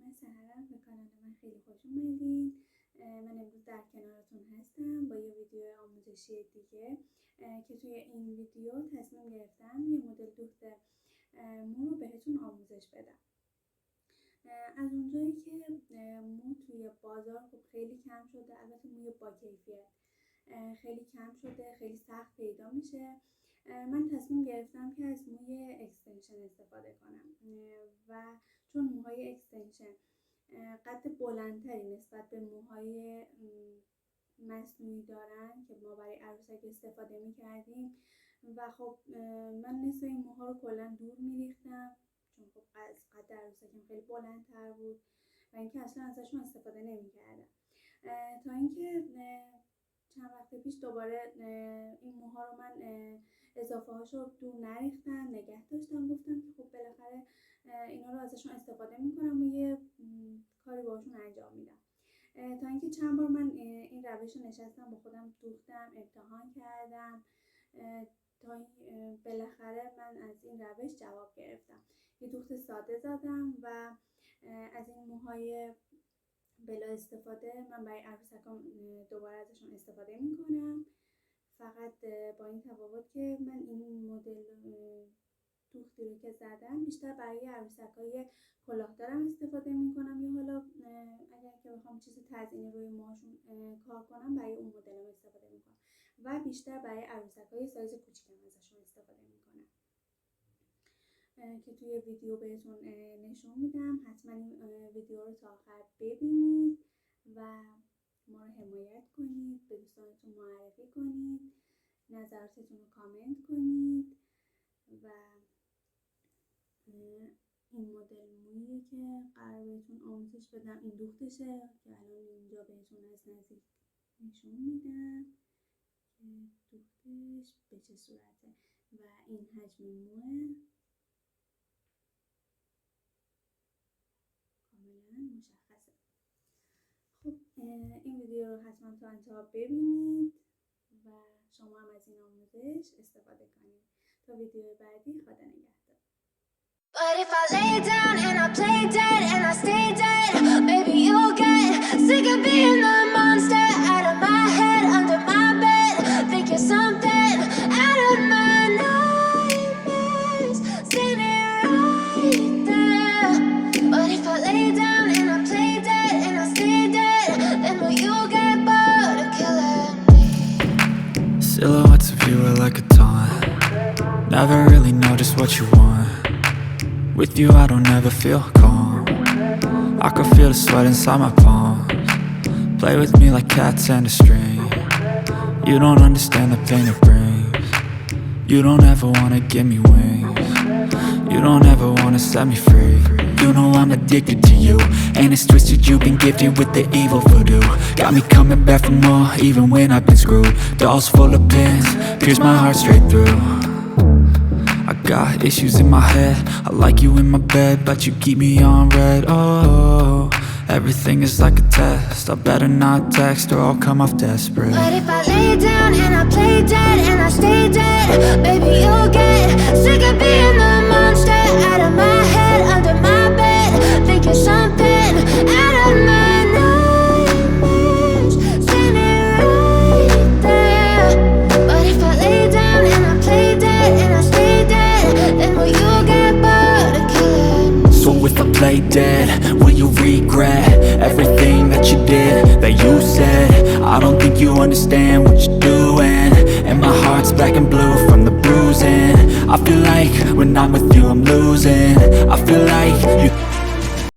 من سلام، به کانال من خیلی خوش اومدین. من امروز در کنارتون هستم با یه ویدیو آموزشی دیگه که توی این ویدیو تصمیم گرفتم یه مدل دوخت مو رو بهتون آموزش بدم. از اونجایی که مو توی بازار خب خیلی کم شده، البته موی با کیفیت خیلی کم شده، خیلی سخت پیدا میشه. من تصمیم گرفتم که از موی اکستنشن استفاده کنم و چون موهای اکستنشن قد بلندتری نسبت به موهای مصنوعی دارن که ما برای عروسک استفاده میکردیم و خب من نصف این موها رو کلا دور میریختم چون خب از قد عروسکم خیلی بلندتر بود و اینکه اصلا ازشون استفاده نمیکردم تا اینکه چند وقت پیش دوباره این موها رو من اضافه هاشو دور نریختم، نگه داشتم، گفتم که خب بالاخره اینا رو ازشون استفاده میکنم و یه کاری باشون انجام میدم. تا اینکه چند بار من این روش رو نشستم با خودم دوختم، امتحان کردم تا بالاخره من از این روش جواب گرفتم. یه دوخت ساده زدم و از این موهای بلا استفاده من برای عروسکام دوباره ازشون استفاده میکنم، فقط با این تفاوت که من این مدل دوختی رو که زدم بیشتر برای عروسکای کلاهدارم استفاده میکنم یا حالا اگر که بخوام چیز تزیینی روی موهاشون کار کنم برای اون مدل استفاده میکنم و بیشتر برای عروسکای سایز کوچیکم ازشون استفاده میکنم که توی ویدیو بهتون نشون میدم. حتما این ویدیو رو تا آخر ببینید و ما رو حمایت کنید، به دوستانتون معرفی کنید، نظراتتون رو کامنت کنید و این مدل مویی که قرار بهتون آموزش بدم این دوختشه که الان اینجا بهتون از نزدیک نشون میدم که دوختش به چه صورته و این حجم موه کاملا مشخصه. خب این ویدیو رو حتما تا انتها ببینید و شما هم از این آموزش استفاده کنید. تا ویدیو بعدی، خدا نگهدار. But if I lay down and I play dead and I stay dead, maybe you'll get sick of being the monster out of my head, under my bed, thinking something out of my nightmares, standing right there. But if I lay down and I play dead and I stay dead, then will you get bored of killing me? Silhouettes of you are like a taunt. Never really know just what you want. With you I don't ever feel calm. I can feel the sweat inside my palms. Play with me like cats and a string. You don't understand the pain it brings. You don't ever wanna give me wings. You don't ever wanna set me free. You know I'm addicted to you, and it's twisted, you've been gifted with the evil voodoo. Got me coming back for more, even when I've been screwed. Dolls full of pins, pierce my heart straight through. I got issues in my head, I like you in my bed, but you keep me on red. Oh, everything is like a test, I better not text or I'll come off desperate. But if I lay down and I play dead and I stay dead, baby you'll get sick of being the monster out of my head, under my bed, thinking something out of my nightmares, standing right there. But if I lay down and I play dead and I stay dead, then will you get bored of killing me? So if I play dead, will you regret everything that you did, that you said? I don't think you understand what you're doing, and my heart's black and blue from the bruising. I feel like when I'm with you I'm losing. I feel like you